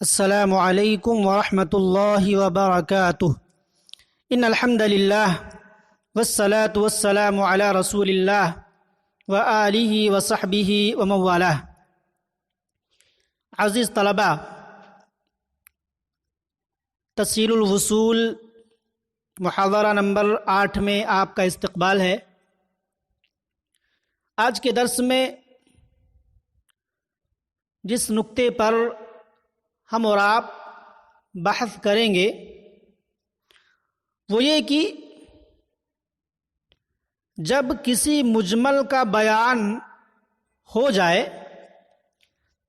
السلام علیکم ورحمۃ اللہ وبرکاتہ۔ ان الحمد للہ والصلاة والسلام علی رسول اللہ وآلہ وصحبہ ومن والاه۔ عزیز طلباء، تسہیل الوصول محاضرہ نمبر 8 میں آپ کا استقبال ہے۔ آج کے درس میں جس نقطے پر ہم اور آپ بحث کریں گے وہ یہ کہ جب کسی مجمل کا بیان ہو جائے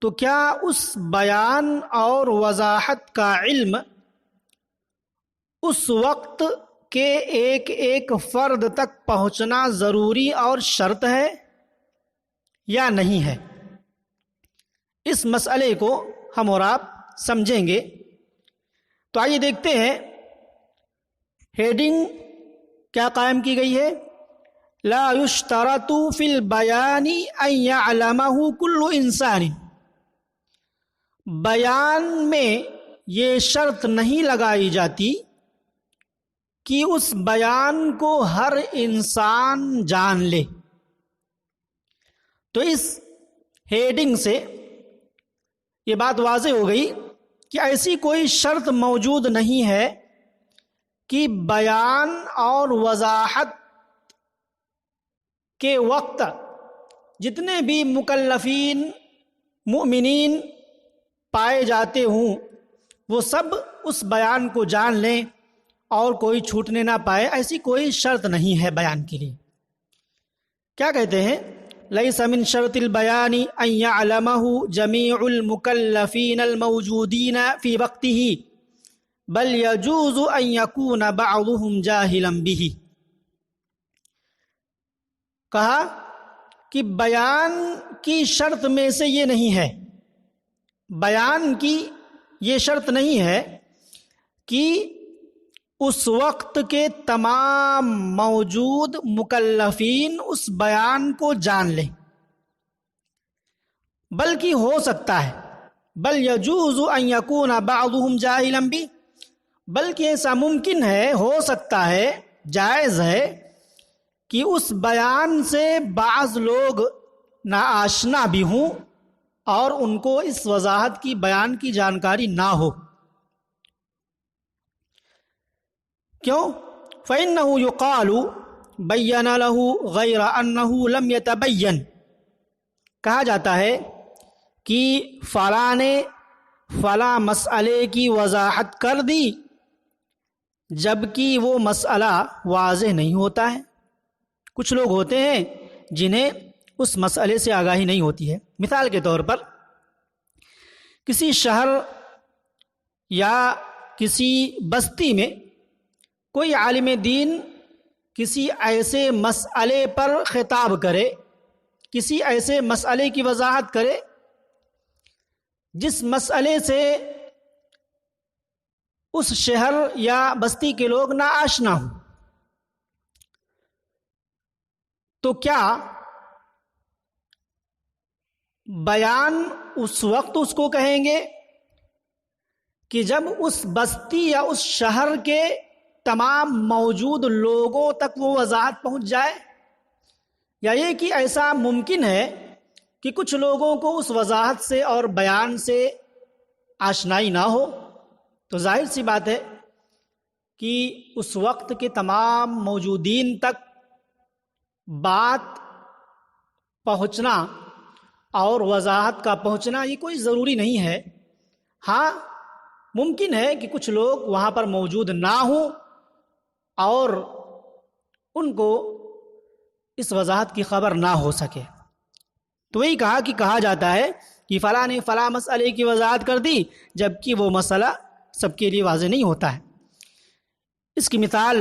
تو کیا اس بیان اور وضاحت کا علم اس وقت کے ایک ایک فرد تک پہنچنا ضروری اور شرط ہے یا نہیں ہے؟ اس مسئلے کو ہم اور آپ سمجھیں گے۔ تو آئیے دیکھتے ہیں ہیڈنگ کیا قائم کی گئی ہے۔ لا یشترط فی البیان ان یعلمہ کل انسان۔ بیان میں یہ شرط نہیں لگائی جاتی کہ اس بیان کو ہر انسان جان لے۔ تو اس ہیڈنگ سے یہ بات واضح ہو گئی کہ ایسی کوئی شرط موجود نہیں ہے کہ بیان اور وضاحت کے وقت جتنے بھی مکلفین مؤمنین پائے جاتے ہوں وہ سب اس بیان کو جان لیں اور کوئی چھوٹنے نہ پائے۔ ایسی کوئی شرط نہیں ہے بیان کے لیے۔ کیا کہتے ہیں؟ لیس من شرط البیان ان یعلمہ جمیع المکلفین الموجودین فی وقتہ بل یجوز ان یکون بعضهم جاہلا بہ۔ کہا کہ بیان کی شرط میں سے یہ نہیں ہے، بیان کی یہ شرط نہیں ہے کہ اس وقت کے تمام موجود مکلفین اس بیان کو جان لیں، بلکہ ہو سکتا ہے بل یجوز ان یکون بعضهم جاہلا بہ، بلکہ ایسا ممکن ہے، ہو سکتا ہے، جائز ہے کہ اس بیان سے بعض لوگ ناآشنا بھی ہوں اور ان کو اس وضاحت کی بیان کی جانکاری نہ ہو۔ کیوں؟ فَإِنَّهُ يُقَالُ بَيَّنَ لَهُ غَيْرَ أَنَّهُ لَمْ يَتَبَيَّنْ۔ کہا جاتا ہے کہ فلاں نے فلاں مسئلے کی وضاحت کر دی جبکہ وہ مسئلہ واضح نہیں ہوتا ہے۔ کچھ لوگ ہوتے ہیں جنہیں اس مسئلے سے آگاہی نہیں ہوتی ہے۔ مثال کے طور پر کسی شہر یا کسی بستی میں کوئی عالم دین کسی ایسے مسئلے پر خطاب کرے، کسی ایسے مسئلے کی وضاحت کرے جس مسئلے سے اس شہر یا بستی کے لوگ ناآشنا ہوں، تو کیا بیان اس وقت اس کو کہیں گے کہ جب اس بستی یا اس شہر کے تمام موجود لوگوں تک وہ وضاحت پہنچ جائے، یا یہ کہ ایسا ممکن ہے کہ کچھ لوگوں کو اس وضاحت سے اور بیان سے آشنائی نہ ہو؟ تو ظاہر سی بات ہے کہ اس وقت کے تمام موجودین تک بات پہنچنا اور وضاحت کا پہنچنا یہ کوئی ضروری نہیں ہے۔ ہاں ممکن ہے کہ کچھ لوگ وہاں پر موجود نہ ہوں اور ان کو اس وضاحت کی خبر نہ ہو سکے۔ تو وہی کہا کہ کہا جاتا ہے کہ فلاں نے فلاں مسئلے کی وضاحت کر دی جبکہ وہ مسئلہ سب کے لیے واضح نہیں ہوتا ہے۔ اس کی مثال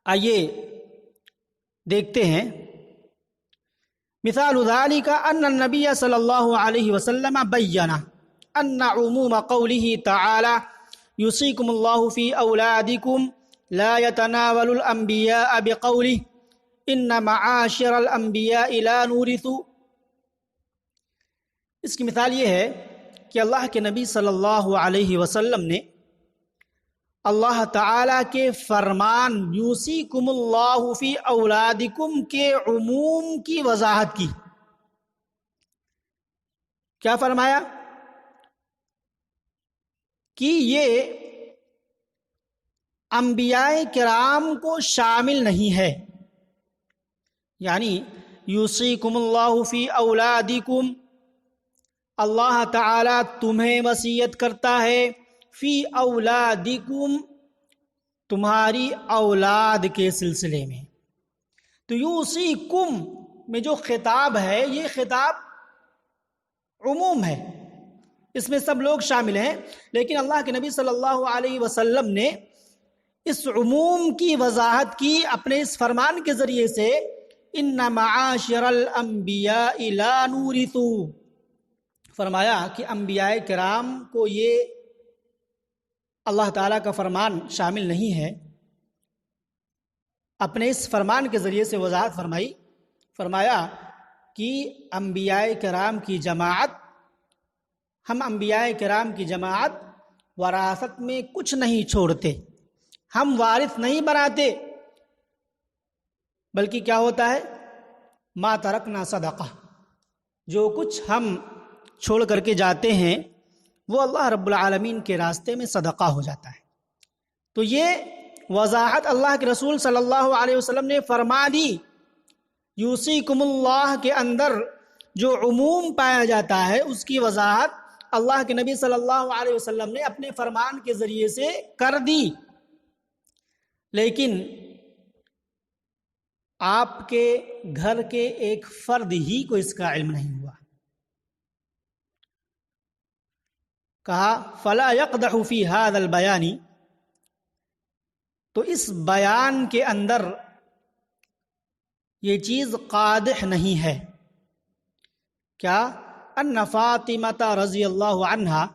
آئیے دیکھتے ہیں۔ مثال ذلك ان النبی صلی اللہ علیہ وسلم بیّن ان عموم قوله تعالی یوصیکم اللہ فی اولادکم لا يتناول الانبیاء بقوله ان معاشر الانبیاء لا نورث۔ اس کی مثال یہ ہے کہ اللہ کے نبی صلی اللہ علیہ وسلم نے اللہ تعالیٰ کے فرمان یوصیکم اللہ فی اولادکم کے عموم کی وضاحت کی۔ کیا فرمایا؟ کہ یہ انبیاء کرام کو شامل نہیں ہے، یعنی یوصیکم اللہ فی اولادکم، اللہ تعالیٰ تمہیں وصیت کرتا ہے فی اولادکم، تمہاری اولاد کے سلسلے میں۔ تو یوصیکم میں جو خطاب ہے یہ خطاب عموم ہے، اس میں سب لوگ شامل ہیں، لیکن اللہ کے نبی صلی اللہ علیہ وسلم نے اس عموم کی وضاحت کی اپنے اس فرمان کے ذریعے سے، ان معاشر الانبیاء لا نورث، فرمایا کہ انبیاء کرام کو یہ اللہ تعالیٰ کا فرمان شامل نہیں ہے۔ اپنے اس فرمان کے ذریعے سے وضاحت فرمائی، فرمایا کہ انبیاء کرام کی جماعت، ہم انبیاء کرام کی جماعت وراثت میں کچھ نہیں چھوڑتے، ہم وارث نہیں بناتے، بلکہ کیا ہوتا ہے؟ ما ترکنا صدقہ، جو کچھ ہم چھوڑ کر کے جاتے ہیں وہ اللہ رب العالمین کے راستے میں صدقہ ہو جاتا ہے۔ تو یہ وضاحت اللہ کے رسول صلی اللہ علیہ وسلم نے فرما دی۔ یوصیکم اللہ کے اندر جو عموم پایا جاتا ہے اس کی وضاحت اللہ کے نبی صلی اللہ علیہ وسلم نے اپنے فرمان کے ذریعے سے کر دی، لیکن آپ کے گھر کے ایک فرد ہی کو اس کا علم نہیں ہوا۔ کہا فلا يقدح فی هذا البیان، تو اس بیان کے اندر یہ چیز قادح نہیں ہے۔ کیا؟ ان فاطمہ رضی اللہ عنہا،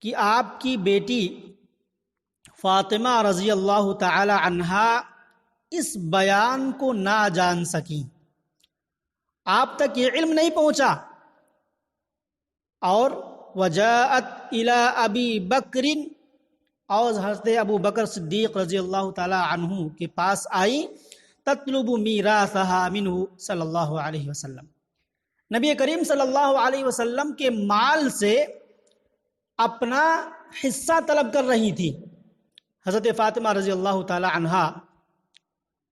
کہ آپ کی بیٹی فاطمہ رضی اللہ تعالی عنہا اس بیان کو نہ جان سکیں، آپ تک یہ علم نہیں پہنچا، اور وجاءت الی ابی بکر، اور حضرت ابو بکر صدیق رضی اللہ تعالی عنہ کے پاس آئی، تطلب میراثها منہ صلی اللہ علیہ وسلم، نبی کریم صلی اللہ علیہ وسلم کے مال سے اپنا حصہ طلب کر رہی تھی۔ حضرت فاطمہ رضی اللہ تعالی عنہا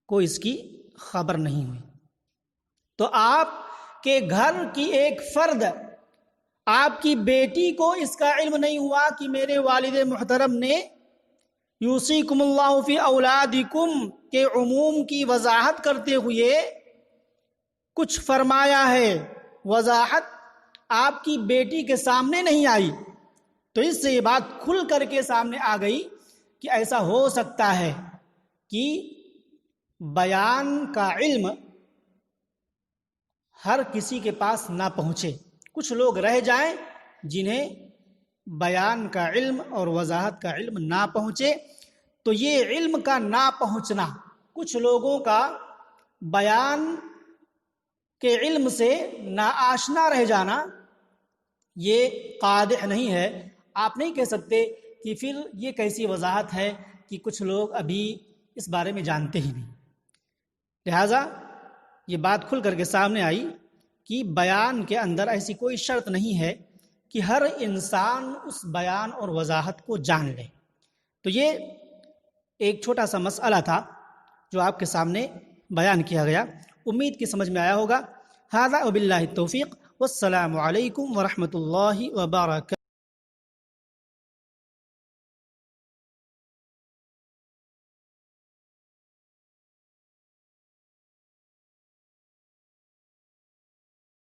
کو اس کی خبر نہیں ہوئی۔ تو آپ کے گھر کی ایک فرد، آپ کی بیٹی کو اس کا علم نہیں ہوا کہ میرے والد محترم نے یوصیکم اللہ فی اولادکم کے عموم کی وضاحت کرتے ہوئے کچھ فرمایا ہے، وضاحت آپ کی بیٹی کے سامنے نہیں آئی، تو اس سے یہ بات کھل کر کے سامنے آ گئی کہ ایسا ہو سکتا ہے کہ بیان کا علم ہر کسی کے پاس نہ پہنچے، کچھ لوگ رہ جائیں جنہیں بیان کا علم اور وضاحت کا علم نہ پہنچے۔ تو یہ علم کا نہ پہنچنا، کچھ لوگوں کا بیان کے علم سے ناآشنا رہ جانا، یہ قادح نہیں ہے۔ آپ نہیں کہہ سکتے کہ پھر یہ کیسی وضاحت ہے کہ کچھ لوگ ابھی اس بارے میں جانتے ہی نہیں۔ لہٰذا یہ بات کھل کر کے سامنے آئی کہ بیان کے اندر ایسی کوئی شرط نہیں ہے کہ ہر انسان اس بیان اور وضاحت کو جان لے۔ تو یہ ایک چھوٹا سا مسئلہ تھا جو آپ کے سامنے بیان کیا گیا، امید کی سمجھ میں آیا ہوگا۔ ھذا وباللہ التوفیق، والسلام علیکم ورحمۃ اللہ وبرکاتہ۔